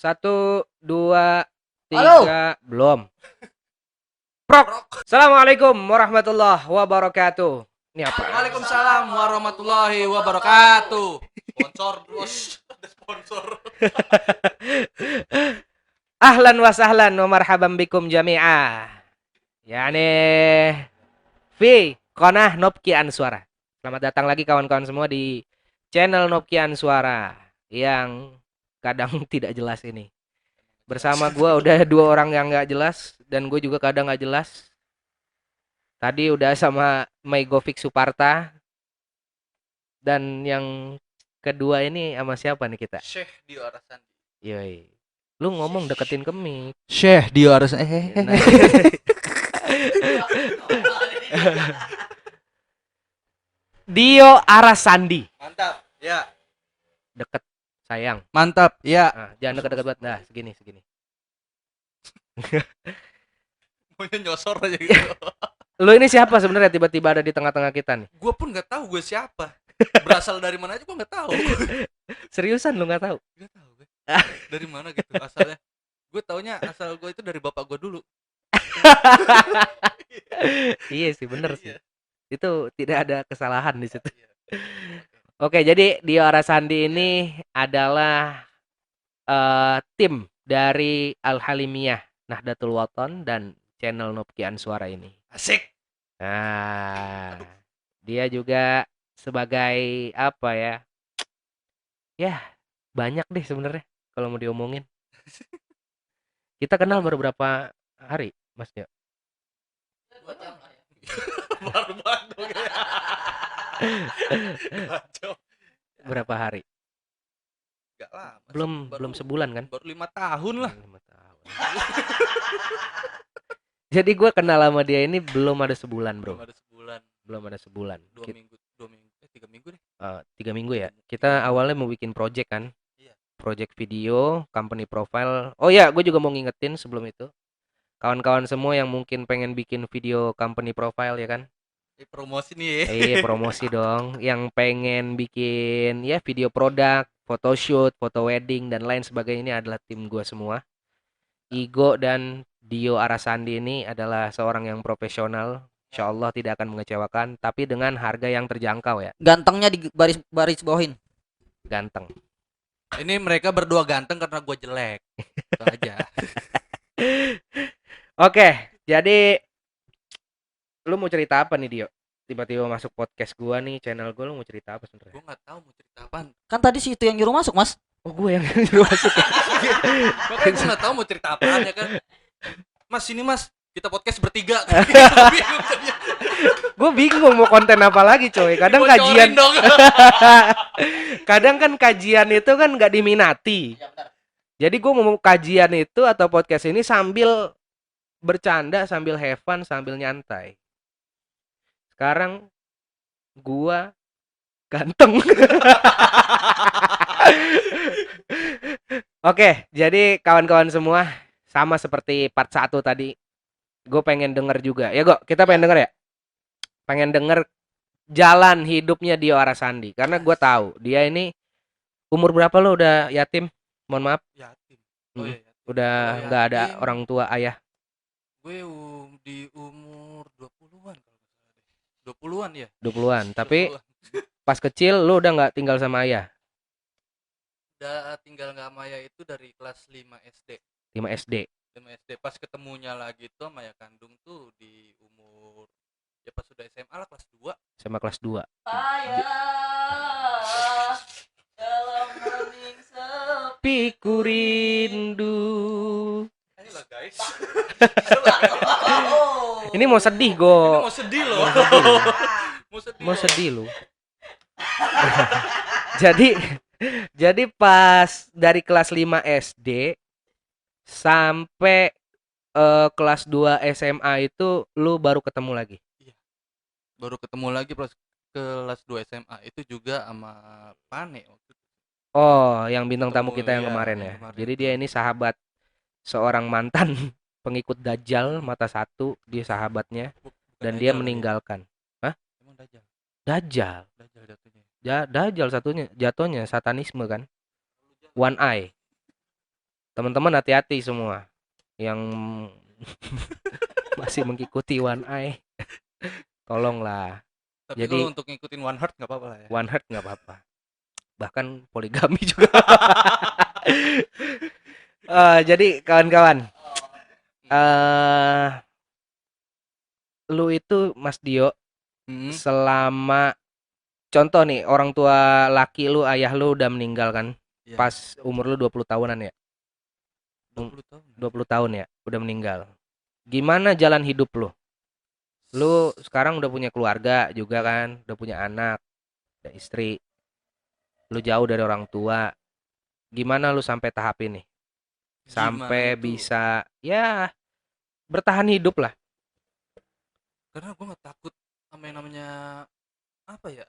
Satu, dua, Halo. tiga, belum. Prok. Assalamualaikum warahmatullahi wabarakatuh. Ini apa? Waalaikumsalam warahmatullahi wabarakatuh. Sponsor bos. Ada sponsor. Ahlan wa sahlan wa marhaban bikum jami'ah. Yani fi Qanah Nopki Answara. Selamat datang lagi kawan-kawan semua di channel Nopki Answara yang kadang tidak jelas ini. Bersama gue udah dua orang yang nggak jelas dan gue juga kadang nggak jelas. Tadi udah sama Meigofik Suparta dan yang kedua ini sama siapa nih kita? Syekh Dio Arasandi. Yoi. Lu ngomong deketin ke mic. Syekh Dio Arasandi. Nah, Dio Arasandi. Mantap. Ya. Deket sayang. Mantap. Ya. Nah, jangan deket-deket banget. Nah, segini. Maunya nyosor aja gitu. Lu ini siapa sebenarnya tiba-tiba ada di tengah-tengah kita nih? Gue pun nggak tahu gue siapa. Berasal dari mana aja gue nggak tahu. Seriusan lu nggak tahu? Nggak tahu gue. Dari mana gitu asalnya. Gue taunya asal gue itu dari bapak gue dulu. Iya sih, bener sih. Iya. Itu tidak ada kesalahan di situ. Iya. Oke, jadi Dio Arasandi ini adalah tim dari Al Halimiyah Nahdlatul Wathon dan channel Nopki Answara ini. Asik. Nah, dia juga sebagai apa ya? Ya, banyak deh sebenarnya kalau mau diomongin. Kita kenal baru berapa hari, Mas Dio? 2 jam lah ya. Baru banget dong ya. 2 jam. Berapa hari? Gak lama. Belum sebulan kan? Baru 5 tahun lah. 5 tahun. Jadi gue kenal sama dia ini belum ada sebulan, bro. Belum ada sebulan. Belum ada sebulan. 2 minggu, 3 minggu deh. 3 minggu ya. Kita awalnya mau bikin project kan. Iya. Project video, company profile. Oh ya, gue juga mau ngingetin sebelum itu. Kawan-kawan semua yang mungkin pengen bikin video company profile ya kan. Promosi nih. Promosi dong. Yang pengen bikin ya video produk, photoshoot, foto wedding dan lain sebagainya, ini adalah tim gue semua. Igo dan Dio Arasandi ini adalah seorang yang profesional. Insya Allah tidak akan mengecewakan, tapi dengan harga yang terjangkau ya. Gantengnya di baris bawahin. Ganteng. Ini mereka berdua ganteng karena gue jelek. Itu aja. Oke, jadi lu mau cerita apa nih Dio? Tiba-tiba masuk podcast gua nih, channel gua, lu mau cerita apa Gue sebenarnya? nggak tahu mau cerita apaan. Kan tadi si itu yang nyuruh masuk, Mas. Oh, gue yang nyuruh masuk ya? Makanya gue nggak tahu mau cerita apaan ya kan. Mas ini mas, kita podcast bertiga. Gue bingung mau konten apa lagi coy. Kadang Dibocorin kajian dong. kadang kan kajian itu kan nggak diminati. Jadi gue mau kajian itu atau podcast ini sambil bercanda, sambil have fun, sambil nyantai. Sekarang gua ganteng. Oke, jadi kawan-kawan semua, sama seperti part 1 tadi, gue pengen denger juga. Ya, Go, kita pengen denger ya? Pengen denger jalan hidupnya Dio Arasandi. Karena gue tahu dia ini umur berapa lo udah yatim? Mohon maaf. Yatim. Oh iya, yatim. Udah Kalau nggak ada yatim, orang tua ayah. Gue di umur 20-an kalau nggak salah deh. 20-an ya. 20-an. Tapi 20-an. pas kecil lo udah nggak tinggal sama ayah. Udah tinggal nggak sama ayah itu dari kelas 5 SD. 5 SD. 5 SD pas ketemunya lagi tuh sama ayah kandung tuh di umur ya pas sudah SMA lah kelas 2. Sama kelas 2. Ayah dalam hening sepi Piku rindu. Ayolah guys. Ini mau sedih, Ini Go. mau sedih loh. Mau sedih lu. Jadi pas dari kelas 5 SD sampai kelas 2 SMA itu lu baru ketemu lagi. Baru ketemu lagi pas kelas 2 SMA itu juga sama Pane waktu itu. Oh, yang bintang tamu Ketemu, kita yang iya, kemarin yang ya. kemarin Jadi tuh. dia ini sahabat seorang mantan pengikut Dajjal mata satu, dia sahabatnya Bukan dan Dajjal dia kali ya? meninggalkan. Hah? Emang Dajjal. Dajjal. Dajjal jatuhnya. Dajjal satunya jatuhnya satanisme kan. One eye. Teman-teman hati-hati semua yang masih mengikuti One Eye. Tolonglah. Tapi Jadi kalau untuk ngikutin One Heart nggak apa-apa lah ya. One Heart nggak apa-apa. Bahkan poligami juga. Jadi kawan-kawan, eh lu itu Mas Dio Hmm, selama contoh nih orang tua laki lu, ayah lu udah meninggal kan? iya. Pas umur lu 20 tahunan ya? 20 tahun. 20 tahun ya, udah meninggal. Gimana jalan hidup lu? Lu sekarang udah punya keluarga juga kan? Udah punya anak, udah istri. Lu jauh dari orang tua. Gimana lu sampai tahap ini? Gimana Sampai itu? bisa ya bertahan hidup lah. Karena gue nggak takut sama yang namanya apa ya.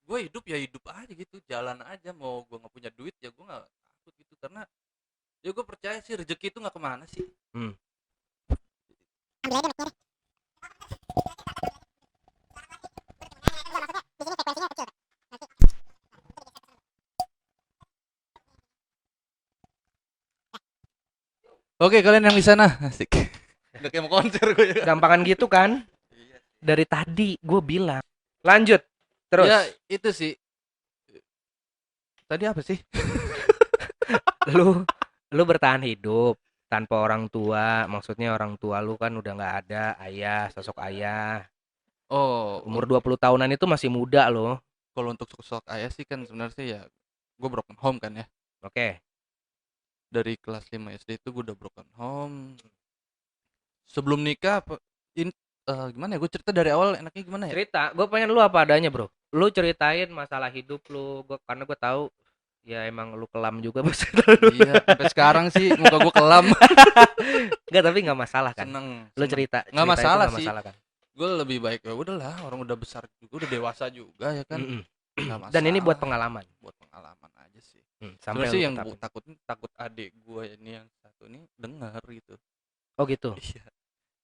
Gue hidup ya hidup aja gitu, jalan aja. Mau gue nggak punya duit ya gue nggak takut gitu, karena ya gue percaya sih rezeki itu nggak kemana sih. Hmm. Oke, kalian yang di sana asik. Udah kayak mau konser gue ya. Gampangan gitu kan? Iya. Dari tadi gue bilang. Lanjut. Terus. Ya itu sih. Tadi apa sih? Lu lu bertahan hidup tanpa orang tua. Maksudnya orang tua lu kan udah nggak ada, ayah, sosok ayah. Oh, Umur 20 tahunan itu masih muda loh. kalau untuk sosok ayah sih kan sebenarnya sih ya gue broken home kan ya. Oke. Dari kelas 5 SD itu gue udah broken home. Sebelum nikah gimana ya, gue cerita dari awal enaknya gimana ya? Cerita, gue pengen lu apa adanya, Bro. Lu ceritain masalah hidup lu, karena gue tahu ya emang lu kelam juga masa lalu. Iya, sampai sekarang sih muka gue kelam. Enggak, tapi nggak masalah kan. Seneng, Lu cerita nggak itu masalah nggak sih. masalah kan. Gue lebih baik ya udahlah, orang udah besar juga, udah dewasa juga ya kan. Mm-mm. Nggak Dan ini buat masalah. pengalaman. Buat pengalaman aja sih. Sampai Sebenarnya sih lu yang tetapin. gue takut adik gue ini yang satu ini dengar gitu. Oh gitu. Iya,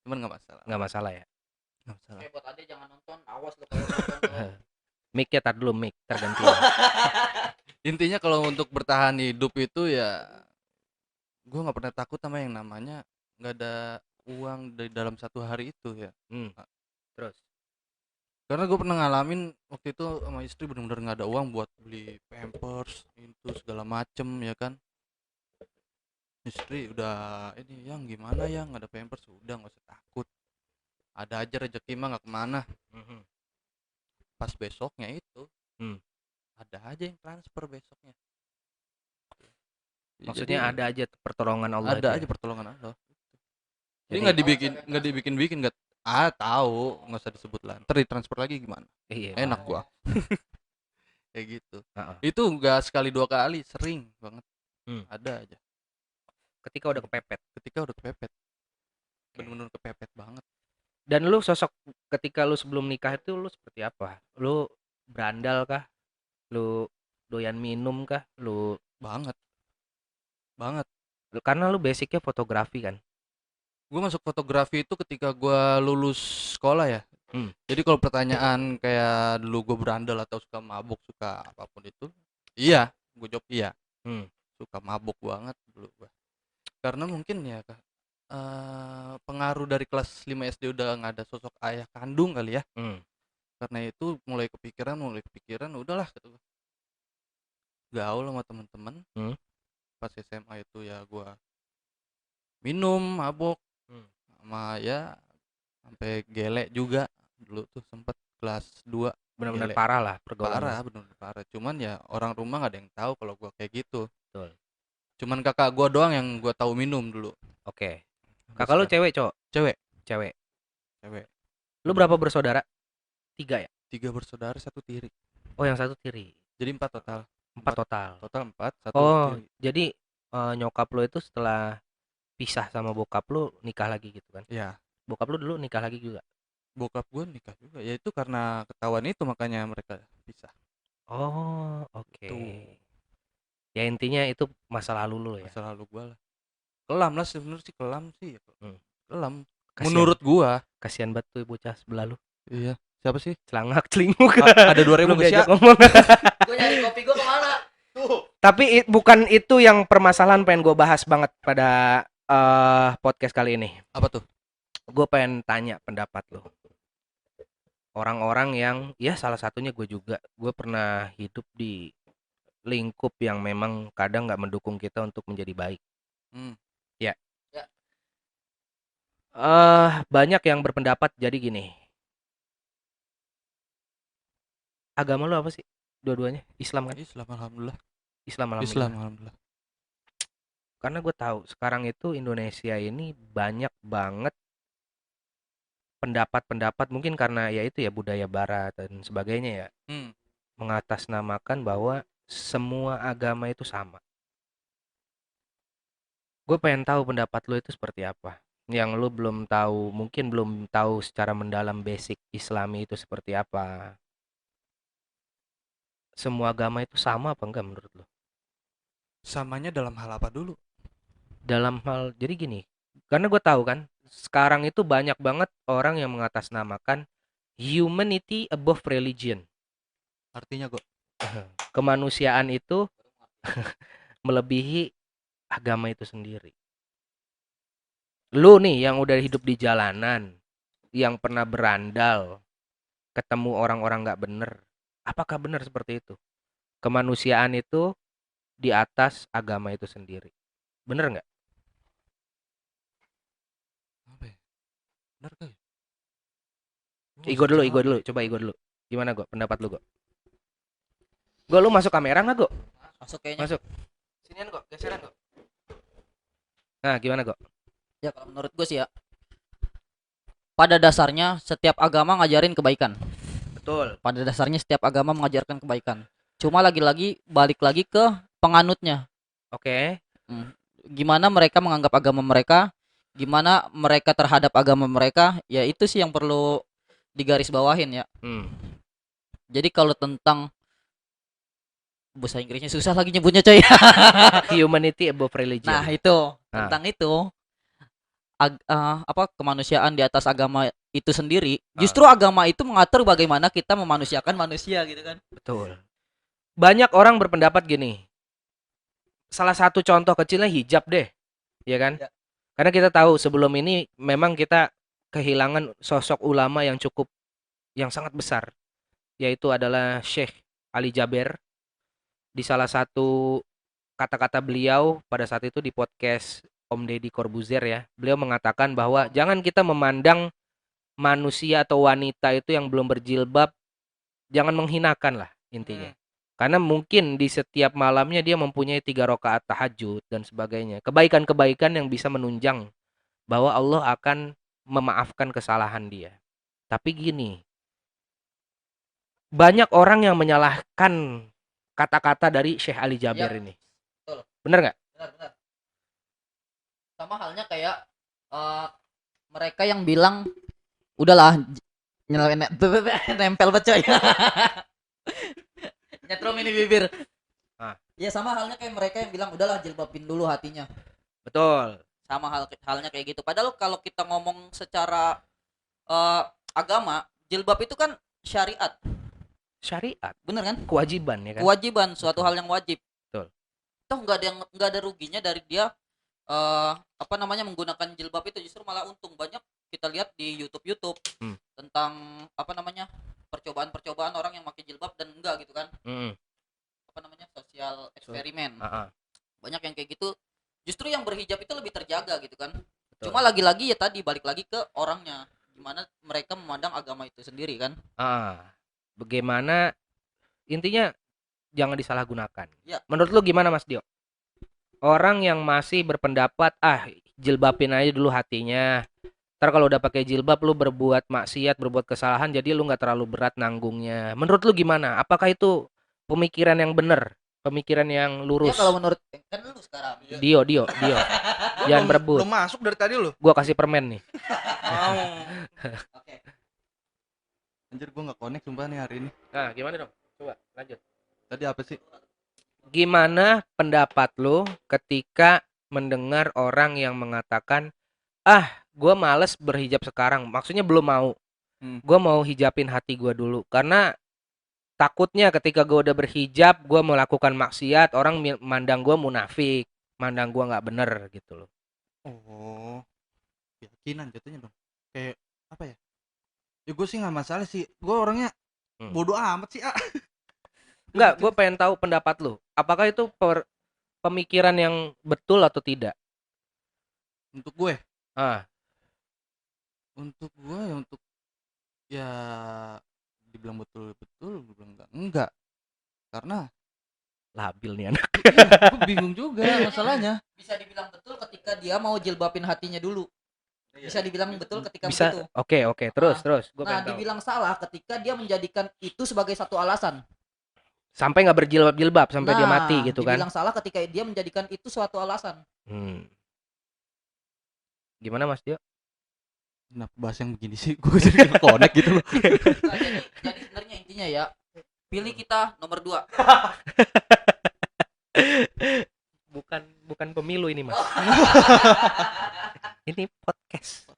cuman nggak masalah. Nggak masalah ya. Nggak masalah. Buat Ade jangan nonton, awas lo kalau nonton. Mic-nya tar dulu, mic terganti. Intinya kalau untuk bertahan hidup itu ya gue nggak pernah takut sama yang namanya nggak ada uang dari dalam satu hari itu ya. Terus. Karena gue pernah ngalamin waktu itu sama istri benar-benar nggak ada uang buat beli pampers itu segala macem ya kan. Istri udah ini yang gimana ya, nggak ada pampers, udah nggak usah takut, ada aja rezeki mah nggak kemana. Pas besoknya itu ada aja yang transfer besoknya. Maksudnya Jadi, ada aja pertolongan Allah. ada itu aja ya? pertolongan Allah. Jadi Jadi- nggak dibikin nggak tahu, nggak usah disebut lah, ntar ditransfer lagi gimana, Iya. enak gua. Kayak gitu. Heeh. Itu nggak sekali dua kali, sering banget. Ada aja Ketika udah kepepet. ketika udah kepepet, bener-bener kepepet banget. Dan lu sosok ketika lu sebelum nikah itu lu seperti apa? Lu berandal kah? Lu doyan minum kah? Banget Karena lu basicnya fotografi kan? gue masuk fotografi itu ketika gue lulus sekolah ya. Jadi kalau pertanyaan kayak dulu gue berandal atau suka mabuk, suka apapun itu, iya, gue jawab iya. Suka mabuk banget dulu gue, karena mungkin ya pengaruh dari kelas 5 SD udah nggak ada sosok ayah kandung kali ya. Karena itu mulai kepikiran udahlah gitu, gaul sama teman-teman. Pas SMA itu ya gue minum, mabok, sama ya sampai gelek juga dulu tuh, sempet kelas 2 Benar-benar gelek. parah lah pergaulan. Bener-bener parah. Cuman ya orang rumah nggak ada yang tahu kalau gue kayak gitu. Betul. Cuman kakak gue doang yang gue tahu minum dulu. Oke. Kakak lu cewek, cowok? Cewek. Cewek. Lu Bener. berapa bersaudara? 3 ya? 3 bersaudara, 1 tiri. Oh, yang satu tiri. Jadi 4 total. 4 total. Total 4, 1 Oh, tiri. jadi nyokap lu itu setelah pisah sama bokap lu nikah lagi gitu kan? Ya, Bokap lu dulu nikah lagi juga. bokap gue nikah juga. Ya itu karena ketahuan itu makanya mereka pisah. Oh, oke. Tuh. Ya intinya itu masa lalu lu ya. Masa lalu gue lah. Kelam lah sebenarnya sih, kelam sih ya. Kelam. Kasian. Menurut gua. Kasihan banget tuh bocah sebelah lu. Iya. Siapa sih? Celangak celinguk. Ada 2000 Belum nggak sih? diajak ngomong. Gue nyari kopi gue kemana? Tapi bukan itu yang permasalahan pengen gue bahas banget pada podcast kali ini. Apa tuh? Gue pengen tanya pendapat lo. Orang-orang yang, ya salah satunya gue juga, gue pernah hidup di lingkup yang memang kadang nggak mendukung kita untuk menjadi baik. Ya. Ya. Banyak yang berpendapat jadi gini. Agama lo apa sih? Dua-duanya Islam kan? Islam alhamdulillah. Islam alhamdulillah. Islam alhamdulillah. Karena gue tahu sekarang itu Indonesia ini banyak banget pendapat-pendapat, mungkin karena ya itu ya budaya barat dan sebagainya ya, mengatasnamakan bahwa semua agama itu sama. Gue pengen tahu pendapat lo itu seperti apa. Yang lo belum tahu, mungkin belum tahu secara mendalam basic Islami itu seperti apa. Semua agama itu sama apa enggak menurut lo? Samanya dalam hal apa dulu? Dalam hal, jadi gini, karena gue tahu kan, sekarang itu banyak banget orang yang mengatasnamakan humanity above religion. Artinya kok Kemanusiaan itu melebihi agama itu sendiri. Lu nih yang udah hidup di jalanan, yang pernah berandal, ketemu orang-orang gak bener, apakah benar seperti itu? Kemanusiaan itu di atas agama itu sendiri. Bener nggak? apa ya? Benar kah? Igo dulu. Coba Igo dulu. Gimana Go? Pendapat lu Go? Go, lu masuk kamera nggak Go? Masuk kayaknya. Masuk. Sinian Go, geseran Go. Nah, gimana Go? Ya kalau menurut gue sih ya, pada dasarnya setiap agama ngajarin kebaikan. Betul. Pada dasarnya setiap agama mengajarkan kebaikan. Cuma lagi-lagi balik lagi ke penganutnya. Oke. Gimana mereka menganggap agama mereka, gimana mereka terhadap agama mereka, ya itu sih yang perlu digarisbawahin ya. Jadi kalau tentang bahasa Inggrisnya susah lagi nyebutnya coy. Humanity above religion. Nah itu tentang itu apa kemanusiaan di atas agama itu sendiri. Justru agama itu mengatur bagaimana kita memanusiakan manusia gitu kan. Betul. Banyak orang berpendapat gini. Salah satu contoh kecilnya hijab deh, ya kan? Ya. Karena kita tahu sebelum ini memang kita kehilangan sosok ulama yang sangat besar, yaitu adalah Syekh Ali Jaber. Di salah satu kata-kata beliau pada saat itu di podcast Om Deddy Corbuzier ya, beliau mengatakan bahwa jangan kita memandang manusia atau wanita itu yang belum berjilbab, jangan menghinakan lah intinya. Karena mungkin di setiap malamnya dia mempunyai 3 rakaat tahajud dan sebagainya. Kebaikan-kebaikan yang bisa menunjang bahwa Allah akan memaafkan kesalahan dia. Tapi gini, banyak orang yang menyalahkan kata-kata dari Syekh Ali Jaber ini. Betul. Bener nggak? Benar. Sama halnya kayak mereka yang bilang udahlah nempel coy. Nyetrum ini bibir. Ya sama halnya kayak mereka yang bilang udahlah jilbabin dulu hatinya. Betul. Sama halnya kayak gitu. Padahal kalau kita ngomong secara agama, jilbab itu kan syariat. Bener kan? Kewajiban ya kan? Kewajiban, suatu hal yang wajib. Betul. Toh nggak ada ruginya dari dia menggunakan jilbab itu, justru malah untung. Banyak kita lihat di YouTube tentang percobaan orang yang pakai jilbab dan enggak gitu kan. Sosial eksperimen. Banyak yang kayak gitu. Justru yang berhijab itu lebih terjaga gitu kan. Betul. Cuma lagi-lagi ya tadi balik lagi ke orangnya, gimana mereka memandang agama itu sendiri kan. Bagaimana intinya jangan disalahgunakan. Ya. Menurut lu gimana Mas Dio? Orang yang masih berpendapat jilbabin aja dulu hatinya. Ntar kalau udah pakai jilbab lu berbuat maksiat, berbuat kesalahan, jadi lu nggak terlalu berat nanggungnya. Menurut lu gimana? Apakah itu pemikiran yang benar? Pemikiran yang lurus? Ya kalau menurut kan lu sekarang. Dio. Jangan berebut. Belum masuk dari tadi lu. Gua kasih permen nih. Oke. Anjir gua nggak connect sumpah nih hari ini. Nah, gimana dong? Coba lanjut. Tadi apa sih? Gimana pendapat lo ketika mendengar orang yang mengatakan, gue males berhijab sekarang. Maksudnya belum mau. Gue mau hijabin hati gue dulu. Karena Takutnya ketika gue udah berhijab, gue melakukan maksiat, orang mandang gue munafik, mandang gue nggak bener gitu loh. Oh, keyakinan jatuhnya dong. Kayak apa ya? Ya gue sih nggak masalah sih. Gue orangnya bodoh amat sih. Enggak, gue pengen tahu pendapat lu. Apakah itu pemikiran yang betul atau tidak? Untuk gue, Ah, untuk gue ya untuk ya dibilang betul-betul, dibilang enggak. Karena labil nih anak. gue bingung juga masalahnya. Bisa dibilang betul ketika dia mau jilbabin hatinya dulu. Bisa dibilang betul ketika Bisa. begitu. Oke, terus. Gue Nah, pengen tahu. dibilang salah ketika dia menjadikan itu sebagai satu alasan. Sampai nggak berjilbab-jilbab sampai dia mati gitu kan? Dibilang salah ketika dia menjadikan itu suatu alasan. Gimana Mas Dio? Kenapa bahas yang begini sih? Gue jadi connect gitu loh. Nah, jadi sebenarnya intinya ya, pilih kita nomor 2. bukan pemilu ini Mas. Ini podcast.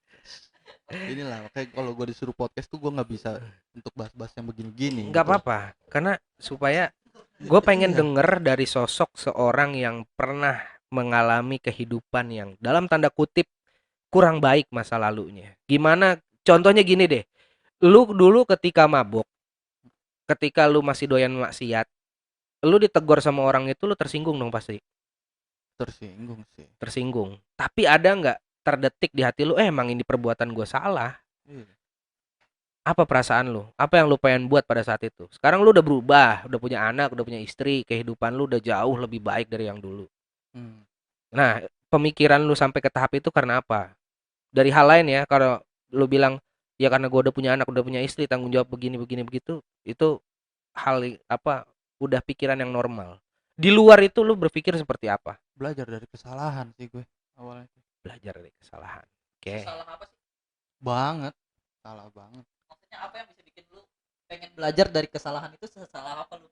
Inilah makanya kalau gue disuruh podcast tuh gue nggak bisa untuk bahas-bahas yang begini-begini. Nggak apa-apa, karena supaya gue pengen denger dari sosok seorang yang pernah mengalami kehidupan yang dalam tanda kutip kurang baik masa lalunya. Gimana? Contohnya gini deh, lu dulu ketika mabuk, ketika lu masih doyan maksiat, lu ditegur sama orang itu, lu tersinggung dong pasti. Tersinggung sih. Tersinggung. Tapi ada nggak terdetik di hati lu, emang ini perbuatan gue salah? Apa perasaan lu? Apa yang lu pengen buat pada saat itu? Sekarang lu udah berubah, udah punya anak, udah punya istri, kehidupan lu udah jauh lebih baik dari yang dulu. Nah, pemikiran lu sampai ke tahap itu karena apa? Dari hal lain ya, kalau lu bilang ya karena gue udah punya anak, udah punya istri, tanggung jawab begini begitu, itu hal apa? Udah pikiran yang normal. Di luar itu lu berpikir seperti apa? Belajar dari kesalahan sih gue awalnya. Belajar dari kesalahan. Oke. Salah apa sih? Banget. Salah banget. Maksudnya apa yang bisa bikin lu pengen belajar dari kesalahan itu? Salah apa lu?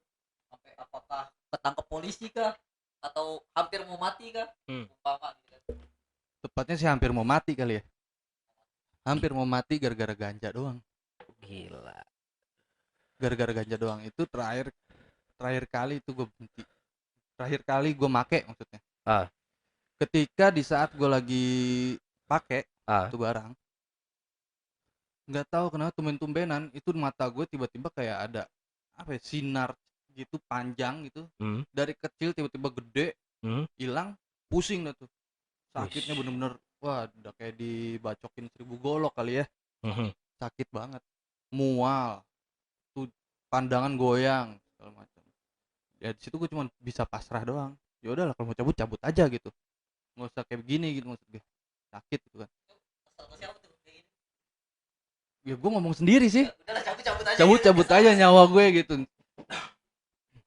Sampai apakah ketangkep polisi kah? Atau hampir mau mati kah? Umpama gitu kan. Tepatnya sih hampir mau mati kali ya. Hampir mau mati gara-gara ganja doang. Gila. Gara-gara ganja doang. Itu terakhir kali itu gue berhenti. Terakhir kali gue make maksudnya. Ketika di saat gue lagi pakai itu barang, nggak tahu kenapa tumben-tumbenan itu mata gue tiba-tiba kayak ada apa ya, sinar gitu panjang gitu. Dari kecil tiba-tiba gede, hilang, pusing dah tuh. Sakitnya bener-bener wah udah kayak dibacokin 1000 golok kali ya. Sakit banget, mual tuh, pandangan goyang segala macam. Ya di situ gue cuma bisa pasrah doang. Ya udahlah kalau mau cabut aja gitu, nggak usah kayak begini gitu, maksud gue sakit gitu kan. Ya gue ngomong sendiri sih, udahlah cabut aja, cabut aja nyawa gue gitu.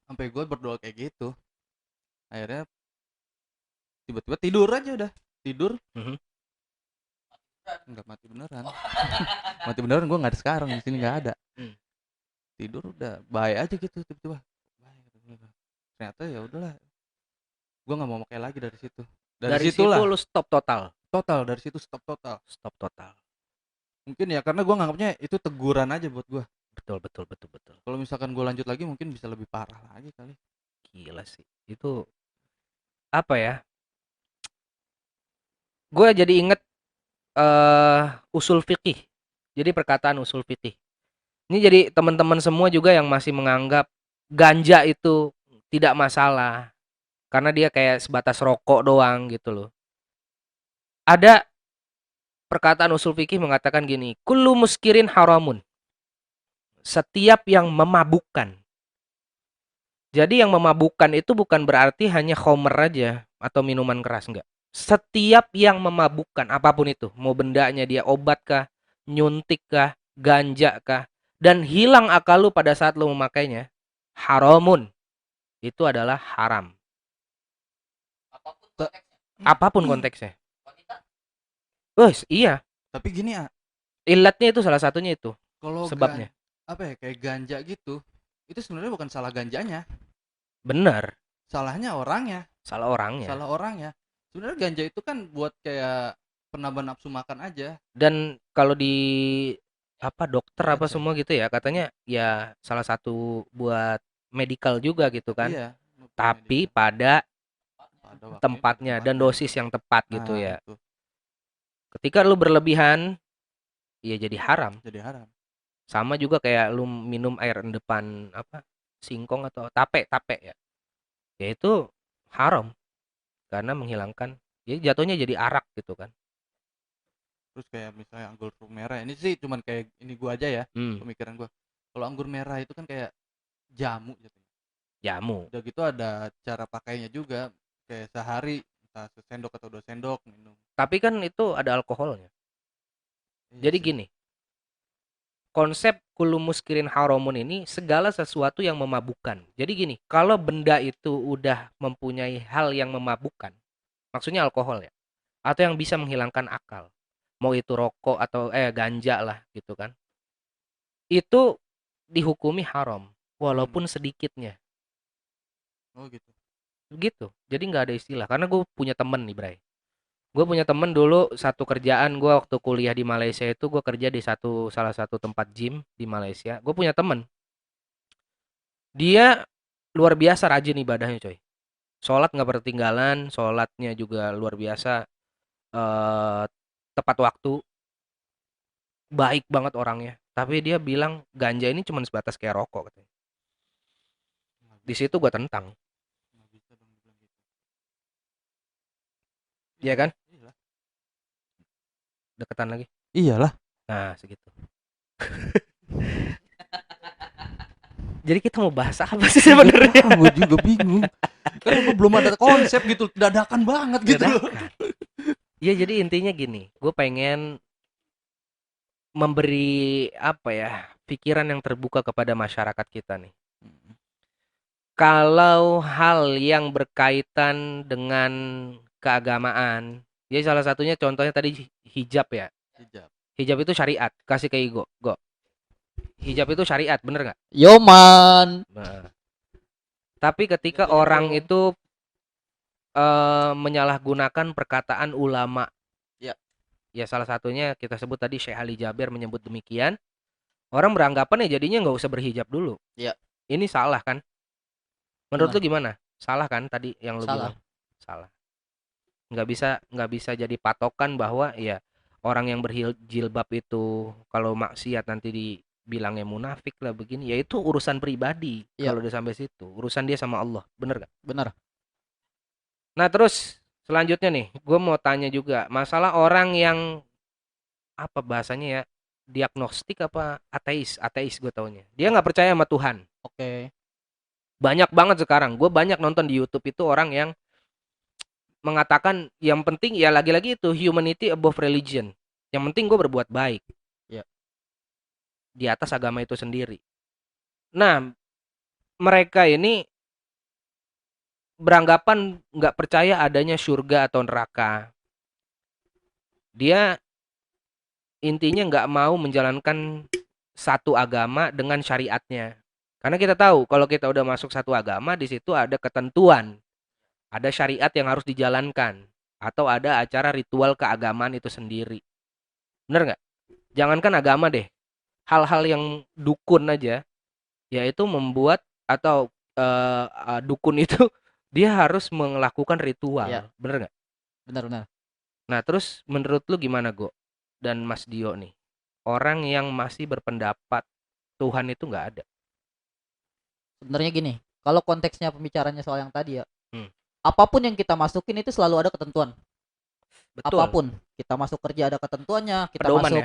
Sampai gue berdoa kayak gitu, akhirnya tiba-tiba tidur aja, udah tidur. Nggak mati beneran. Mati beneran gue nggak ada sekarang, di sini nggak ada. Tidur udah bye aja gitu, tiba-tiba ternyata ya udahlah, gue nggak mau pakai lagi dari situ. Dari situ lu stop total. Dari situ stop total. Mungkin ya karena gue nganggapnya itu teguran aja buat gue. Betul. Kalau misalkan gue lanjut lagi mungkin bisa lebih parah lagi kali. Gila sih. Itu apa ya? Gue jadi inget usul fikih. Jadi perkataan usul fikih. Ini jadi teman-teman semua juga yang masih menganggap ganja itu tidak masalah karena dia kayak sebatas rokok doang gitu loh. Ada perkataan usul fikih mengatakan gini, kullu muskirin haramun. Setiap yang memabukkan. Jadi yang memabukkan itu bukan berarti hanya khamr aja atau minuman keras, enggak. Setiap yang memabukkan apapun itu, mau bendanya dia obat kah, nyuntik kah, ganja kah, dan hilang akal lu pada saat lu memakainya, haramun. Itu adalah haram. Apapun konteksnya. Iya. Tapi gini ya. Ilatnya itu salah satunya itu. Kalau sebabnya. Apa ya, kayak ganja gitu. Itu sebenarnya bukan salah ganjanya. Benar. Salahnya orangnya. Salah orangnya. Sebenarnya ganja itu kan buat kayak penambah nafsu makan aja. Dan kalau di apa dokter apa Ada. semua gitu ya, katanya ya salah satu buat medical juga gitu kan. Iya, Tapi medical. pada Pada waktunya, pada tempatnya dan tempatnya. dosis yang tepat gitu Nah, ya. itu Ketika lu berlebihan, ya jadi haram. jadi haram. Sama juga kayak lu minum air endepan apa singkong atau tape ya. Ya itu haram karena menghilangkan ya jatuhnya jadi arak gitu kan. Terus kayak misalnya anggur merah, ini sih cuman kayak ini gua aja ya, Hmm, pemikiran gua. Kalau anggur merah itu kan kayak jamu jatuhnya. jamu. Udah gitu ada cara pakainya juga, kayak sehari entah sesendok atau 2 sendok minum. Tapi kan itu ada alkoholnya. Iya Jadi sih. gini, konsep kullu muskirin haramun ini segala sesuatu yang memabukkan. Jadi gini, kalau benda itu udah mempunyai hal yang memabukkan, maksudnya alkohol ya, atau yang bisa menghilangkan akal, mau itu rokok atau ganja lah gitu kan, itu dihukumi haram, walaupun sedikitnya, Oh gitu. gitu. Jadi nggak ada istilah. Karena gue punya temen nih, Bray. Gue punya temen dulu satu kerjaan gue waktu kuliah di Malaysia itu gue kerja di salah satu tempat gym di Malaysia. Gue punya temen, dia luar biasa rajin ibadahnya coy. Sholat nggak ketinggalan, sholatnya juga luar biasa, eh, tepat waktu, baik banget orangnya. Tapi dia bilang ganja ini cuma sebatas kayak rokok katanya. Nggak Di bisa, situ gue tentang, nggak bisa dong dibilang gitu. iya kan? Iyalah. Deketan lagi. Iyalah. Nah segitu. Jadi kita mau bahas apa sih sebenarnya? Gue juga bingung. Karena belum ada konsep gitu, dadakan banget gitu. Dadakan. Iya jadi intinya gini, gue pengen memberi apa ya pikiran yang terbuka kepada masyarakat kita nih. Kalau hal yang berkaitan dengan keagamaan, jadi salah satunya contohnya tadi hijab ya. Hijab. Hijab itu syariat. Kasih ke Igo. Go. Hijab itu syariat, bener nggak? Yoman. Nah, tapi ketika Betul, orang bro. itu menyalahgunakan perkataan ulama, Ya. ya salah satunya kita sebut tadi Syekh Ali Jaber menyebut demikian, orang beranggapan ya jadinya nggak usah berhijab dulu. Ya. Ini salah kan? Menurut Benar. lu gimana? Salah kan tadi yang lu Salah. bilang? Salah. Nggak bisa jadi patokan bahwa ya orang yang berjilbab itu kalau maksiat nanti dibilangnya munafik lah begini, ya itu urusan pribadi. Ya. Kalau udah sampai situ urusan dia sama Allah, bener gak? Benar. Nah terus selanjutnya nih gue mau tanya juga masalah orang yang apa bahasanya ya, diagnostik apa ateis, ateis gue taunya dia nggak percaya sama Tuhan. Oke. Banyak banget sekarang gue banyak nonton di YouTube itu orang yang mengatakan yang penting ya lagi-lagi itu humanity above religion. Yang penting gue berbuat baik. Ya. Di atas agama itu sendiri. Nah, mereka ini beranggapan nggak percaya adanya surga atau neraka. Dia intinya nggak mau menjalankan satu agama dengan syariatnya. Karena kita tahu kalau kita udah masuk satu agama di situ ada ketentuan, ada syariat yang harus dijalankan, atau ada acara ritual keagamaan itu sendiri. Bener nggak? Jangankan agama deh, hal-hal yang dukun aja, yaitu membuat atau dukun itu dia harus melakukan ritual, Ya. bener nggak? Benar-benar. Nah terus menurut lu gimana Go dan Mas Dio nih, orang yang masih berpendapat Tuhan itu nggak ada? Sebenarnya gini, kalau konteksnya pembicaranya soal yang tadi ya, apapun yang kita masukin itu selalu ada ketentuan. Betul. Apapun kita masuk kerja ada ketentuannya, kita Pedoman masuk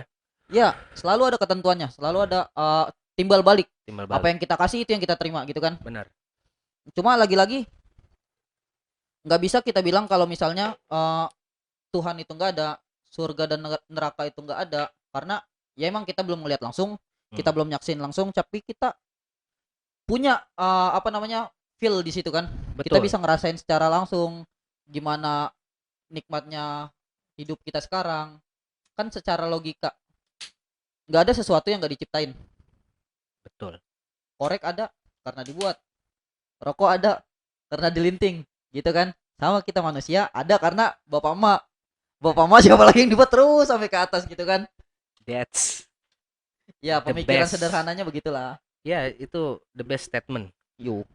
ya? selalu ada ketentuannya, selalu ada timbal balik. Timbal Apa balik. yang kita kasih itu yang kita terima gitu kan. Benar. Cuma lagi-lagi nggak bisa kita bilang kalau misalnya Tuhan itu nggak ada, surga dan neraka itu nggak ada, karena ya emang kita belum melihat langsung, kita belum nyaksin langsung, tapi kita punya feel di situ kan. Kita Betul. bisa ngerasain secara langsung gimana nikmatnya hidup kita sekarang. Kan secara logika nggak ada sesuatu yang nggak diciptain. Betul. Korek ada karena dibuat, rokok ada karena dilinting, gitu kan. Sama kita manusia ada karena bapak emak siapa lagi yang dibuat terus sampai ke atas gitu kan. That's Ya, The pemikiran best. sederhananya begitulah. Ya, itu the best statement. Yuk.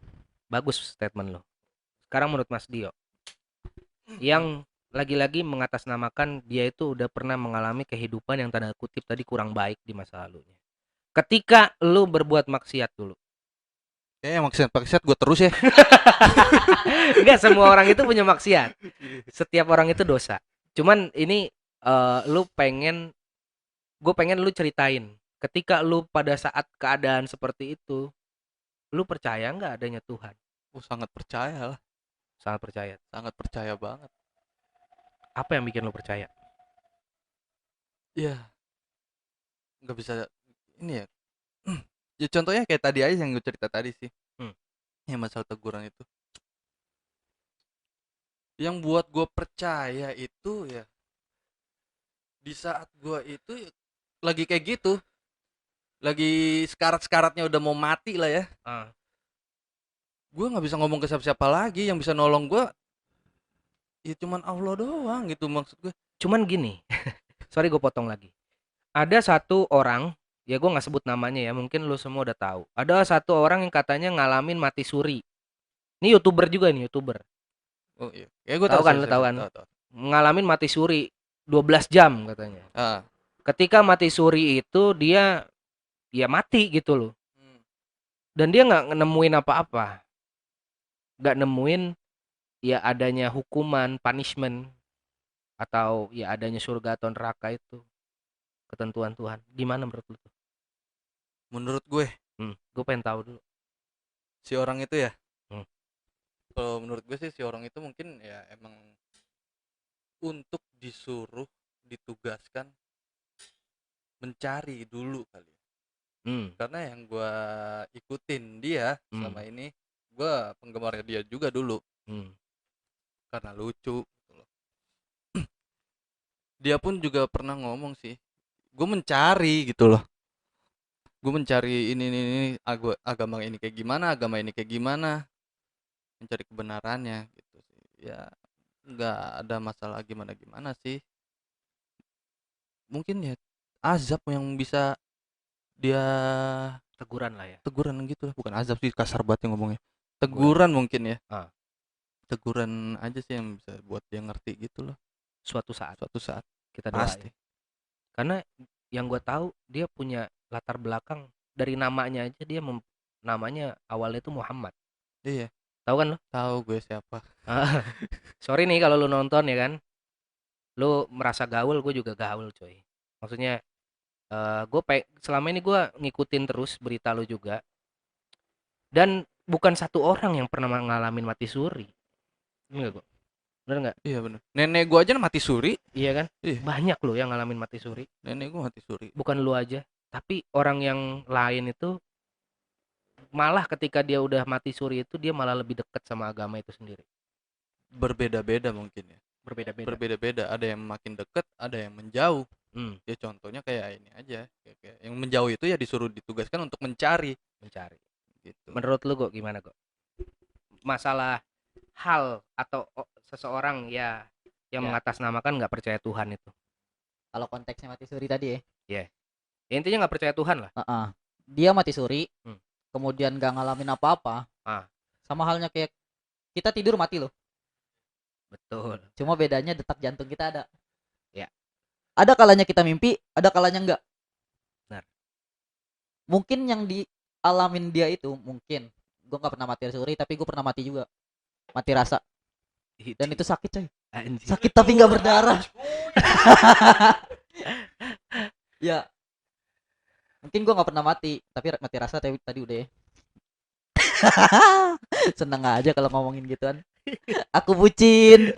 Bagus statement lo. Sekarang menurut Mas Dio, yang lagi-lagi mengatasnamakan dia itu udah pernah mengalami kehidupan yang tanda kutip tadi kurang baik di masa lalunya. Ketika lu berbuat maksiat dulu. Kayaknya maksiat gue terus ya. Enggak semua orang itu punya maksiat. Setiap orang itu dosa. Cuman ini gue pengen lu ceritain. Ketika lu pada saat keadaan seperti itu, lu percaya nggak adanya Tuhan? Sangat percaya lah. Sangat percaya. Sangat percaya banget. Apa yang bikin lu percaya? Ya, nggak bisa ini ya. Ya contohnya kayak tadi aja yang gue cerita tadi sih. Yang masalah teguran itu. Yang buat gue percaya itu ya, di saat gue itu lagi kayak gitu, lagi sekarat-sekaratnya udah mau mati lah ya. Gue nggak bisa ngomong ke siapa-siapa lagi. Yang bisa nolong gue ya cuman Allah doang gitu, maksud gue. Cuman gini, sorry gue potong lagi. Ada satu orang, ya gue nggak sebut namanya ya, mungkin lu semua udah tahu. Ada satu orang yang katanya ngalamin mati suri. Ini YouTuber juga nih, YouTuber. Oh iya. Ya gue Tahu tahu kan, lu tahu kan? Ngalamin mati suri 12 jam katanya. Ketika mati suri itu dia ya mati gitu loh. Dan dia nggak nemuin apa-apa. Nggak nemuin ya adanya hukuman, punishment, atau ya adanya surga atau neraka itu. Ketentuan Tuhan. Gimana menurut lu tuh? Menurut gue, gue pengen tahu dulu. Si orang itu ya. Kalau menurut gue sih si orang itu mungkin ya emang untuk disuruh, ditugaskan mencari dulu kali. Karena yang gue ikutin dia selama ini, gue penggemarnya dia juga dulu. Karena lucu gitu loh. Dia pun juga pernah ngomong sih, gue mencari gitu loh. Gue mencari ini agama ini kayak gimana, mencari kebenarannya gitu sih. Ya nggak ada masalah gimana sih. Mungkin ya azab yang bisa dia Teguran lah ya. Teguran gitu lah, bukan azab sih, kasar banget yang ngomongnya. Teguran mungkin ya. Teguran aja sih yang bisa buat dia ngerti gitu loh. Suatu saat kita pasti. doain. Karena yang gue tahu dia punya latar belakang dari namanya aja, dia namanya awalnya itu Muhammad. Iya. Tahu kan lo? Tahu gue siapa. Sorry nih kalau lu nonton ya kan. Lu merasa gaul, gue juga gaul coy. Maksudnya selama ini gue ngikutin terus berita lu juga. Dan bukan satu orang yang pernah ngalamin mati suri. Enggak kok. Bener nggak? Iya bener. Nenek gue aja mati suri. Iya kan? Iya. Banyak loh yang ngalamin mati suri. Nenek gue mati suri. Bukan lu aja, tapi orang yang lain itu malah ketika dia udah mati suri itu dia malah lebih dekat sama agama itu sendiri. Berbeda-beda mungkin ya. Berbeda-beda. Ada yang makin dekat, ada yang menjauh. Ya contohnya kayak ini aja. Kayak yang menjauh itu ya disuruh ditugaskan untuk mencari. Gitu. Menurut lu kok gimana kok? Masalah hal atau seseorang ya yang mengatasnamakan nggak percaya Tuhan itu. Kalau konteksnya mati suri tadi ya. Iya. Ya, intinya nggak percaya Tuhan lah. Dia mati suri, kemudian nggak ngalamin apa-apa. Sama halnya kayak kita tidur mati loh. Betul. Cuma bedanya detak jantung kita ada. Ya. Ada kalanya kita mimpi, ada kalanya enggak. Benar. Mungkin yang dialamin dia itu mungkin gue nggak pernah mati suri, tapi gue pernah mati juga, mati rasa. Dan itu sakit coy. Anjir. Sakit tapi nggak berdarah. Ya. Mungkin gue nggak pernah mati, tapi mati rasa tadi udah ya. Seneng aja kalau ngomongin gituan. Aku bucin.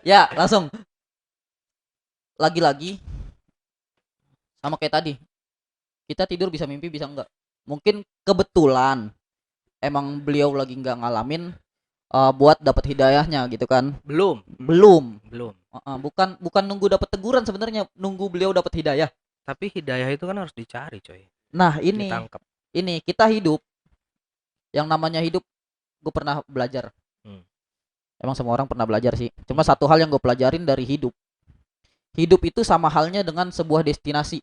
Ya langsung. Lagi-lagi sama kayak tadi. Kita tidur bisa mimpi bisa enggak. Mungkin kebetulan emang beliau lagi nggak ngalamin buat dapat hidayahnya gitu kan. Belum. Bukan nunggu dapat teguran sebenarnya, nunggu beliau dapat hidayah. Tapi hidayah itu kan harus dicari coy. Nah ini ditangkap. Ini kita hidup, yang namanya hidup gue pernah belajar. Emang semua orang pernah belajar sih. Cuma satu hal yang gue pelajarin dari hidup itu sama halnya dengan sebuah destinasi.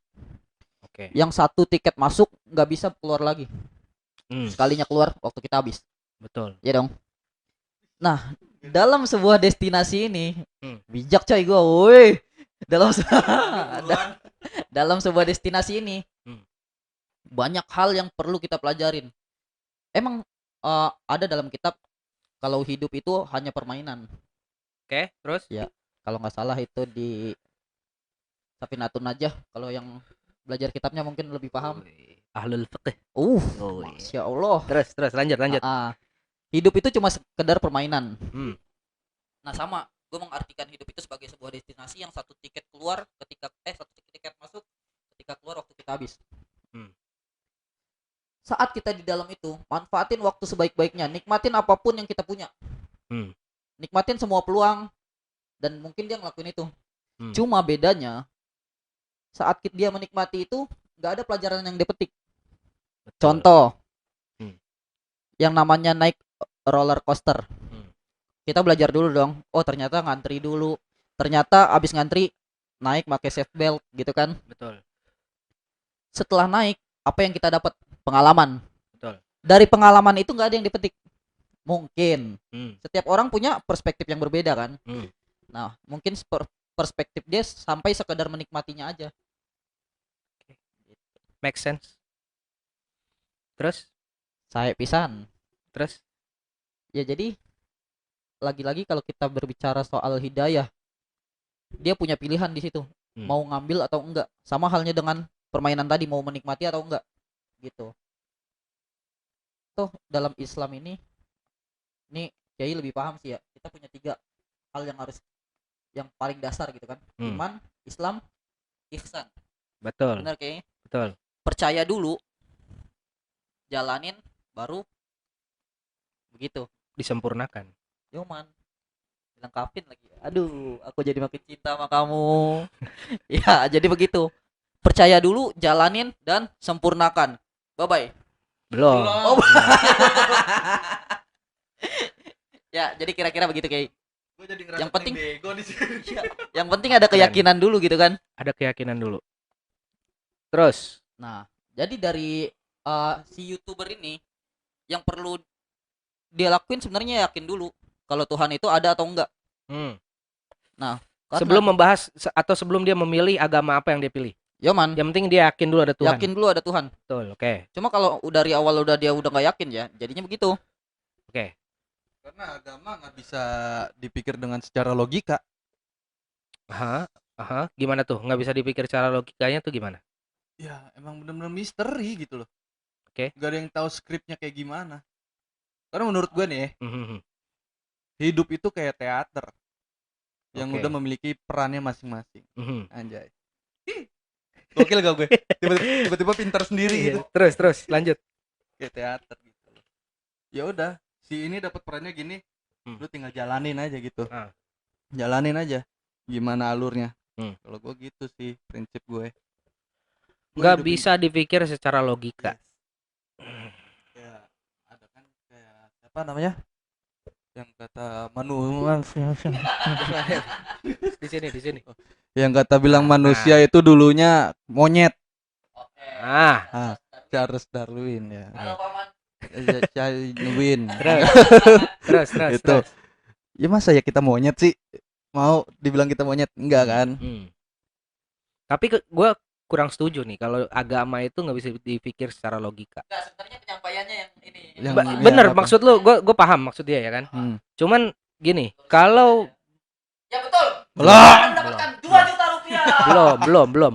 Oke. Yang satu tiket masuk nggak bisa keluar lagi. Sekalinya keluar waktu kita habis. Betul. Ya dong. Nah, dalam sebuah destinasi ini bijak coy gue, woi. Dalam sebuah destinasi ini banyak hal yang perlu kita pelajarin. Emang ada dalam kitab kalau hidup itu hanya permainan. Oke, terus? Ya, kalau nggak salah itu di Safinatun aja. Kalau yang belajar kitabnya mungkin lebih paham. Ahlul fiqh. Masya Allah. Terus lanjut. Hidup itu cuma sekedar permainan. Nah sama, gue mengartikan hidup itu sebagai sebuah destinasi yang satu tiket keluar satu tiket masuk ketika keluar waktu kita habis. Saat kita di dalam itu, manfaatin waktu sebaik-baiknya, nikmatin apapun yang kita punya. Nikmatin semua peluang, dan mungkin dia ngelakuin itu. Cuma bedanya, saat dia menikmati itu, nggak ada pelajaran yang dipetik. Betul. Contoh, yang namanya naik roller coaster. Kita belajar dulu dong. Oh ternyata ngantri dulu. Ternyata abis ngantri naik pakai seatbelt gitu kan. Betul. Setelah naik, apa yang kita dapat? Pengalaman. Betul. Dari pengalaman itu nggak ada yang dipetik. Mungkin. Setiap orang punya perspektif yang berbeda kan. Nah mungkin perspektif dia sampai sekedar menikmatinya aja. Make sense. Terus? Saya pisan. Terus? Ya jadi lagi-lagi kalau kita berbicara soal hidayah, dia punya pilihan di situ, mau ngambil atau enggak. Sama halnya dengan permainan tadi, mau menikmati atau enggak, gitu. Tuh dalam Islam ini Kiai lebih paham sih ya. Kita punya 3 hal yang paling dasar gitu kan. Iman, Islam, ihsan. Betul. Benar Kiai? Betul. Percaya dulu, jalanin, baru begitu. Disempurnakan. Yoman, dilengkapin lagi. Aduh, aku jadi makin cinta sama kamu. Ya, jadi begitu. Percaya dulu, jalanin, dan sempurnakan. Bye-bye. Belum. Oh. Ya, jadi kira-kira begitu kayak. Yang penting bego di sini. Yang penting ada keyakinan dulu gitu kan. Ada keyakinan dulu. Terus. Nah, jadi dari si YouTuber ini yang perlu dia lakuin sebenarnya yakin dulu kalau Tuhan itu ada atau enggak. Nah, sebelum membahas atau sebelum dia memilih agama apa yang dia pilih. Yoman. Yang penting dia yakin dulu ada Tuhan. Yakin dulu ada Tuhan. Betul, oke. Cuma kalau dari awal dia udah nggak yakin ya, jadinya begitu. Oke. Karena agama nggak bisa dipikir dengan secara logika. Gimana tuh? Nggak bisa dipikir secara logikanya tuh gimana? Ya, emang benar-benar misteri gitu loh. Oke. Gak ada yang tahu skripnya kayak gimana. Karena menurut gue nih, hidup itu kayak teater yang udah memiliki perannya masing-masing. Anjay. Gokil gak gue? Tiba-tiba pintar sendiri gitu. Terus lanjut. Kayak teater gitu. Ya udah, si ini dapat perannya gini, lu tinggal jalanin aja gitu. Jalanin aja gimana alurnya. Kalau gue gitu sih prinsip gue. Nggak bisa dipikir secara logika. Ya, ada kan kayak apa namanya? Yang kata manusia di sini. Yang kata bilang manusia itu dulunya monyet. Charles Darwin ya. Darwin. Terus. Itu. Ya masa ya kita monyet sih? Mau dibilang kita monyet? Enggak kan? Tapi gue kurang setuju nih kalau agama itu nggak bisa dipikir secara logika. Enggak, sebenarnya penyampaiannya yang ini. Bener, maksud lu, gue paham maksud dia ya kan. Cuman gini, kalau ya betul. Belum. Mendapatkan 2 juta rupiah. Belum.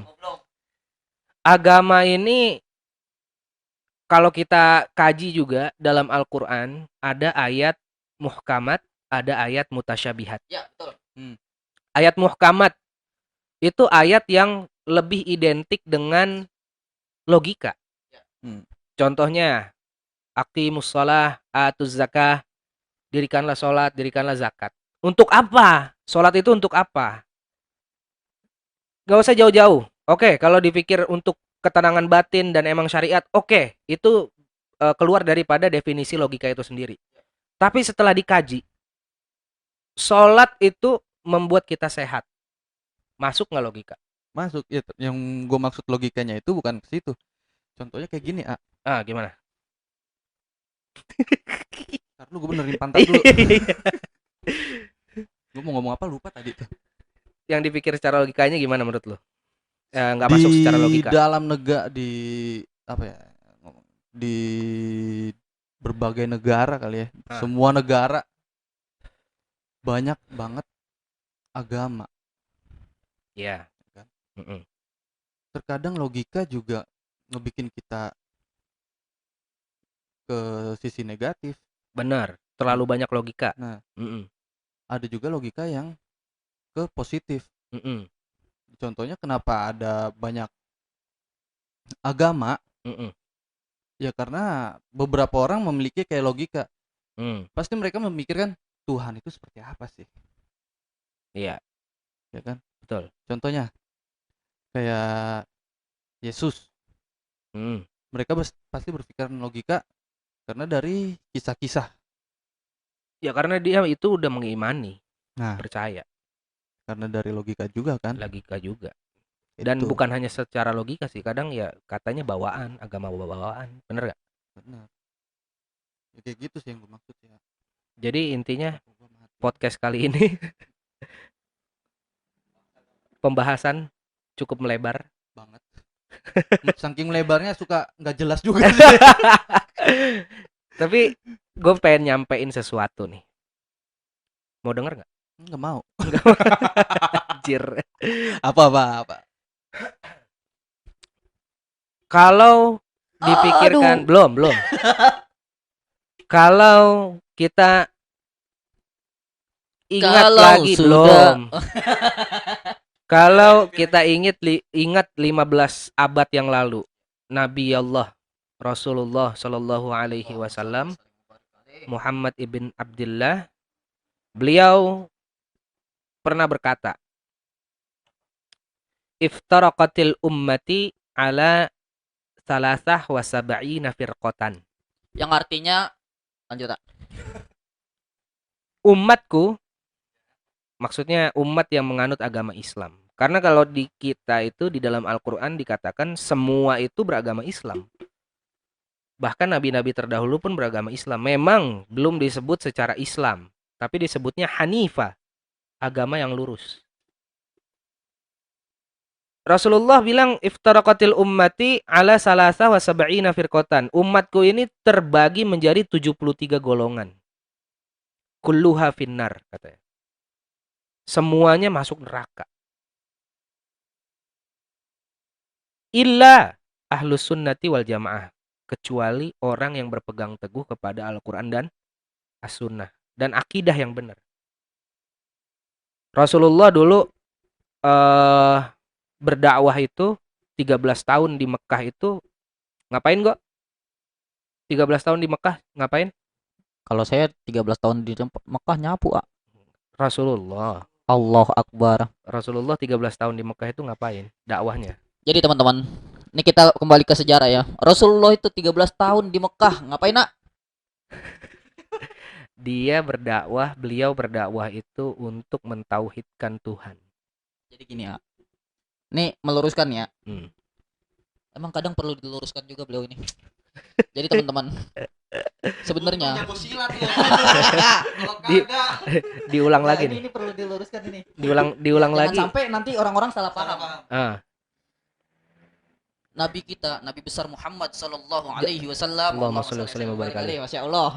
Agama ini kalau kita kaji juga dalam Al-Qur'an ada ayat muhkamat, ada ayat mutasyabihat. Ya, betul. Ayat muhkamat itu ayat yang lebih identik dengan logika. Contohnya, aqimus shalah, atuz zakah, dirikanlah sholat, dirikanlah zakat. Untuk apa? Sholat itu untuk apa? Gak usah jauh-jauh. Oke, kalau dipikir untuk ketenangan batin dan emang syariat, oke, itu keluar daripada definisi logika itu sendiri. Tapi setelah dikaji, sholat itu membuat kita sehat. Masuk nggak logika? Masuk ya, yang gue maksud logikanya itu bukan ke situ. Contohnya kayak gini, Gimana? Ntar lu gue benerin pantat dulu. Gue mau ngomong apa lupa tadi tuh. Yang dipikir secara logikanya gimana menurut lu? Nggak Di masuk secara logika. dalam negara, di apa ya, di berbagai negara kali ya, semua negara banyak banget agama. Iya. Kan? Mm-mm. Terkadang logika juga ngebikin kita ke sisi negatif. Benar, terlalu banyak logika. Nah, Mm-mm. ada juga logika yang ke positif. Mm-mm. Contohnya kenapa ada banyak agama? Mm-mm. Ya karena beberapa orang memiliki kayak logika. Pasti mereka memikirkan Tuhan itu seperti apa sih? Iya. Ya kan? Betul. Contohnya kayak Yesus. Mereka pasti berpikiran logika karena dari kisah-kisah. Ya karena dia itu udah mengimani, percaya. Karena dari logika juga kan? Logika juga. Dan bukan hanya secara logika sih, kadang ya katanya bawaan, agama bawaan, bener gak? Bener. Ya, kayak gitu sih yang gue maksud ya. Jadi intinya podcast kali ini pembahasan cukup melebar banget. Saking melebarnya suka nggak jelas juga. Tapi gue pengen nyampein sesuatu nih. Mau denger nggak? Nggak mau. Anjir. Apa. Kalau dipikirkan belum. Kalau kita ingat lagi belum. Kalau kita ingat 15 abad yang lalu, Nabi Allah Rasulullah Shallallahu Alaihi Wasallam, Muhammad ibn Abdullah, beliau pernah berkata, iftaraqatil ummati ala salasah wa sab'ina firqatan. Yang artinya, lanjut tak? Umatku, maksudnya umat yang menganut agama Islam. Karena kalau di kita itu di dalam Al-Quran dikatakan semua itu beragama Islam. Bahkan nabi-nabi terdahulu pun beragama Islam. Memang belum disebut secara Islam, tapi disebutnya Hanifah, agama yang lurus. Rasulullah bilang iftaraqatil ummati ala salasa wa sab'ina firqatan. Umatku ini terbagi menjadi 73 golongan. Kulluha finnar, katanya. Semuanya masuk neraka. Illa ahlus sunnati wal jamaah. Kecuali orang yang berpegang teguh kepada Al-Quran dan As-Sunnah. Dan akidah yang benar. Rasulullah dulu berdakwah itu 13 tahun di Mekah itu ngapain kok? 13 tahun di Mekah ngapain? Kalau saya 13 tahun di Mekah nyapu, Rasulullah. Allahu Akbar. Rasulullah 13 tahun di Mekah itu ngapain? Dakwahnya. Jadi teman-teman, ini kita kembali ke sejarah ya. Rasulullah itu 13 tahun di Mekah, ngapain nak? Beliau berdakwah itu untuk mentauhidkan Tuhan. Jadi gini ya. Nih meluruskan ya. Emang kadang perlu diluruskan juga beliau ini. Jadi teman-teman, sebenarnya diulang lagi nih. Ini perlu diluruskan ini. Diulang lagi. Jangan sampai nanti orang-orang salah paham. Nabi kita, Nabi besar Muhammad sallallahu alaihi wasallam. Allahumma shalli wa sallim wa barik alaihi. Masya Allah.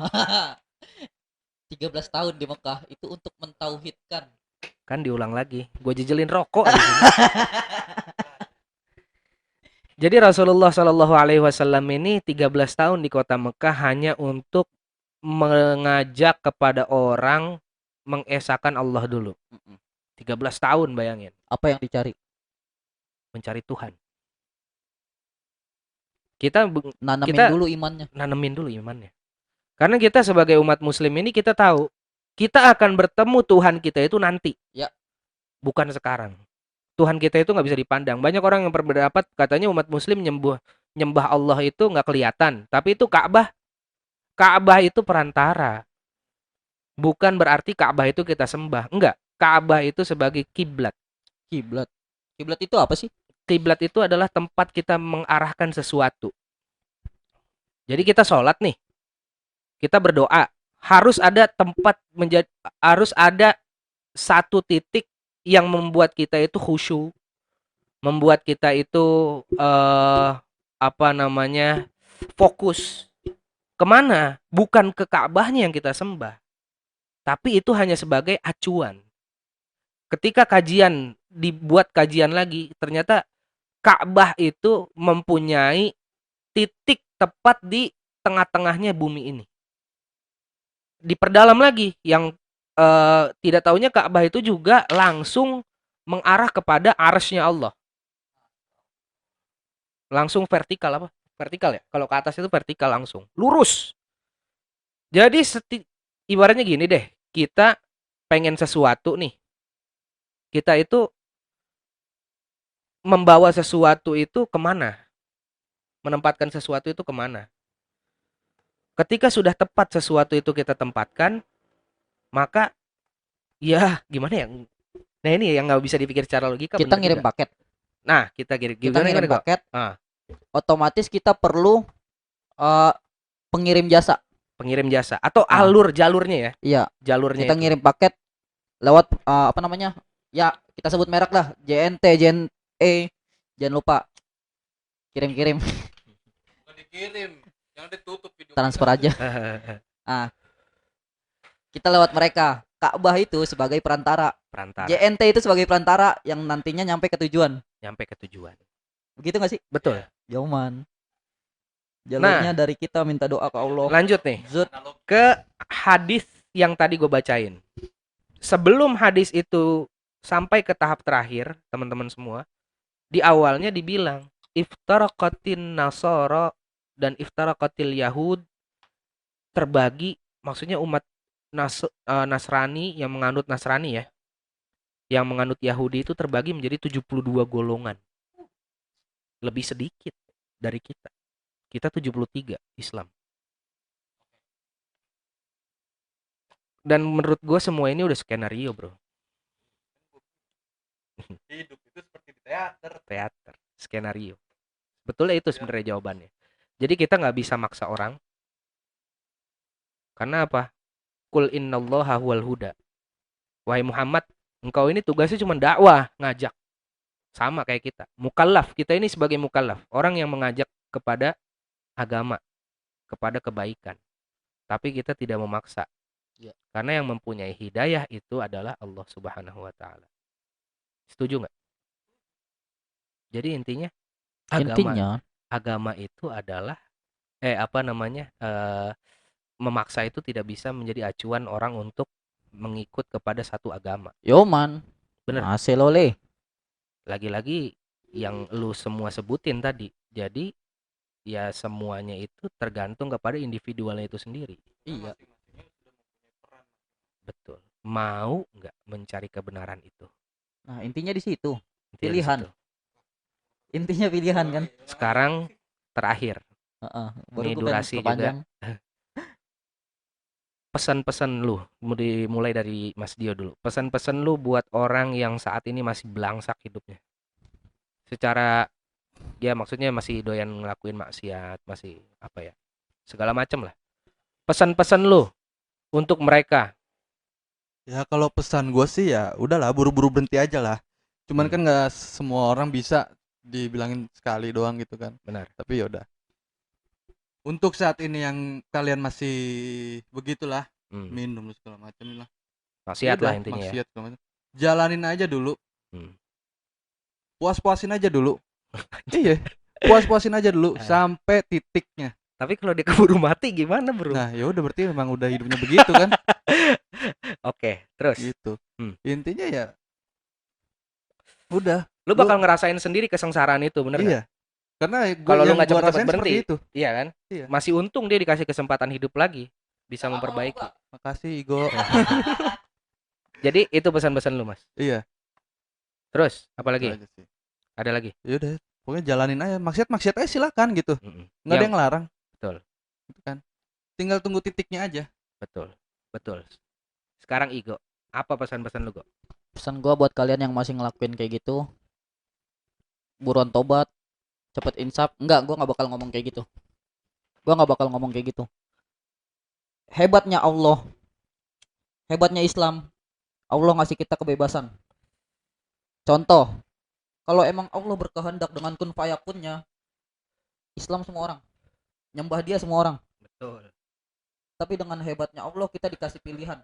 13 tahun di Mekah itu untuk mentauhidkan. Kan diulang lagi. Gue jejelin rokok. Jadi Rasulullah Shallallahu Alaihi Wasallam ini 13 tahun di kota Mekah hanya untuk mengajak kepada orang mengesahkan Allah dulu. 13 tahun bayangin. Apa yang dicari? Mencari Tuhan. Kita nanemin dulu imannya. Karena kita sebagai umat muslim ini kita tahu kita akan bertemu Tuhan kita itu nanti. Ya. Bukan sekarang. Tuhan kita itu nggak bisa dipandang. Banyak orang yang berpendapat katanya umat muslim nyembah Allah itu nggak kelihatan. Tapi itu Ka'bah. Ka'bah itu perantara. Bukan berarti Ka'bah itu kita sembah. Enggak. Ka'bah itu sebagai kiblat. Kiblat itu apa sih? Kiblat itu adalah tempat kita mengarahkan sesuatu. Jadi kita sholat nih, kita berdoa, harus ada tempat harus ada satu titik yang membuat kita itu khusyuk, membuat kita itu apa namanya fokus kemana? Bukan ke Ka'bahnya yang kita sembah, tapi itu hanya sebagai acuan. Ketika kajian dibuat kajian lagi, ternyata Ka'bah itu mempunyai titik tepat di tengah-tengahnya bumi ini. Diperdalam lagi, yang tidak taunya Ka'bah itu juga langsung mengarah kepada arsy-nya Allah. Langsung vertikal apa? Vertikal ya? Kalau ke atas itu vertikal langsung. Lurus. Jadi ibaratnya gini deh, kita pengen sesuatu nih. Kita itu membawa sesuatu itu kemana? Menempatkan sesuatu itu kemana? Ketika sudah tepat sesuatu itu kita tempatkan, maka ya gimana ya? Nah ini yang nggak bisa dipikir secara logika. Kita bener ngirim juga. paket. Nah kita kirim Kita ngirim kok? paket. Ah, Otomatis kita perlu pengirim jasa. pengirim jasa atau jalurnya ya? Iya. Jalurnya Kita itu. ngirim paket lewat apa namanya? Ya, kita sebut merek lah, JNT, JNE. Jangan lupa kirim-kirim. Bukan dikirim, yang ditutup video Transfer kita aja. Kita lewat mereka. Ka'bah itu sebagai perantara. Perantara. JNT itu sebagai perantara yang nantinya nyampe ke tujuan. Nyampe ke tujuan. Begitu gak sih? Betul. Jauman. Jalurnya dari kita minta doa ke Allah. Lanjut nih Zut. ke hadis yang tadi gue bacain. Sebelum hadis itu sampai ke tahap terakhir, teman-teman semua, di awalnya dibilang iftaraqatin nasara dan iftaraqatil yahud, terbagi, maksudnya umat Nasrani yang menganut Nasrani ya, yang menganut Yahudi itu terbagi menjadi 72 golongan. Lebih sedikit dari kita. Kita 73 Islam. Dan menurut gue semua ini udah skenario, bro. hidup itu seperti di teater. Skenario. Betulnya itu sebenarnya jawabannya. Jadi kita nggak bisa maksa orang. Karena apa? Qul innallaha huwal huda. Wahai Muhammad, engkau ini tugasnya cuma dakwah, ngajak. Sama kayak kita. Mukallaf, kita ini sebagai mukallaf, orang yang mengajak kepada agama, kepada kebaikan. Tapi kita tidak memaksa. Ya. Karena yang mempunyai hidayah itu adalah Allah Subhanahu wa taala. Setuju nggak? Jadi intinya agama itu adalah memaksa itu tidak bisa menjadi acuan orang untuk mengikut kepada satu agama. Yoman. Bener. Masih lole. Lagi-lagi yang lu semua sebutin tadi. Jadi ya semuanya itu tergantung kepada individualnya itu sendiri. Iya. Betul. Mau nggak mencari kebenaran itu? Nah, intinya di situ. Intinya Pilihan. di situ. Intinya pilihan kan. Sekarang terakhir. Ini durasi juga. Pesan-pesan lu, mulai dari Mas Dio dulu. Pesan-pesan lu buat orang yang saat ini masih belangsak hidupnya. Secara ya maksudnya masih doyan ngelakuin maksiat, masih apa ya? Segala macam lah. Pesan-pesan lu untuk mereka. Ya kalau pesan gue sih ya udahlah, buru-buru berhenti aja lah. Cuman kan nggak semua orang bisa dibilangin sekali doang gitu kan. Benar. Tapi ya udah. Untuk saat ini yang kalian masih begitulah, minum segala macam lah. Maksiat lah intinya maksiat ya. Jalanin aja dulu. Puas-puasin aja dulu. Iya. Puas-puasin aja dulu sampai titiknya. Tapi kalau dia keburu mati gimana, bro? Nah, ya udah berarti memang udah hidupnya begitu kan. Oke, terus gitu. Intinya ya udah. Lu bakal ngerasain sendiri kesengsaraan itu, bener Iya. Gak? Karena kalau lu nggak cepet-cepet berhenti itu. Iya kan? Iya. Masih untung dia dikasih kesempatan hidup lagi, bisa memperbaiki. Makasih Igo. Jadi itu pesan-pesan lu, Mas. Iya. Terus apa lagi? Ada lagi? Ya udah, pokoknya jalanin aja. Maksiat aja silakan gitu. Nggak ada yang ngelarang. Betul. Gitu kan. Tinggal tunggu titiknya aja. Betul. Sekarang Igo, apa pesan-pesan lu, Go? Pesan gua buat kalian yang masih ngelakuin kayak gitu, buruan tobat, cepet insaf. Enggak, gue nggak bakal ngomong kayak gitu. Gue nggak bakal ngomong kayak gitu. Hebatnya Allah, hebatnya Islam, Allah ngasih kita kebebasan. Contoh, kalau emang Allah berkehendak dengan kun fayakunnya, Islam semua orang, nyembah dia semua orang. Betul. Tapi dengan hebatnya Allah kita dikasih pilihan.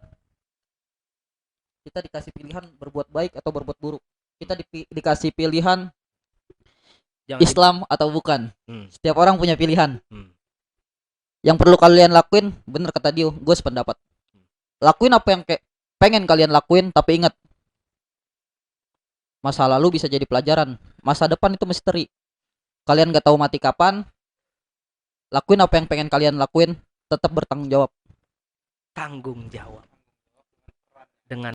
Kita dikasih pilihan berbuat baik atau berbuat buruk. Kita dikasih pilihan Islam atau bukan. Setiap orang punya pilihan. Yang perlu kalian lakuin, bener kata Dio, gue sependapat. Lakuin apa yang kayak pengen kalian lakuin, tapi ingat, masa lalu bisa jadi pelajaran, masa depan itu misteri. Kalian gak tahu mati kapan. Lakuin apa yang pengen kalian lakuin, tetap bertanggung jawab. Tanggung jawab dengan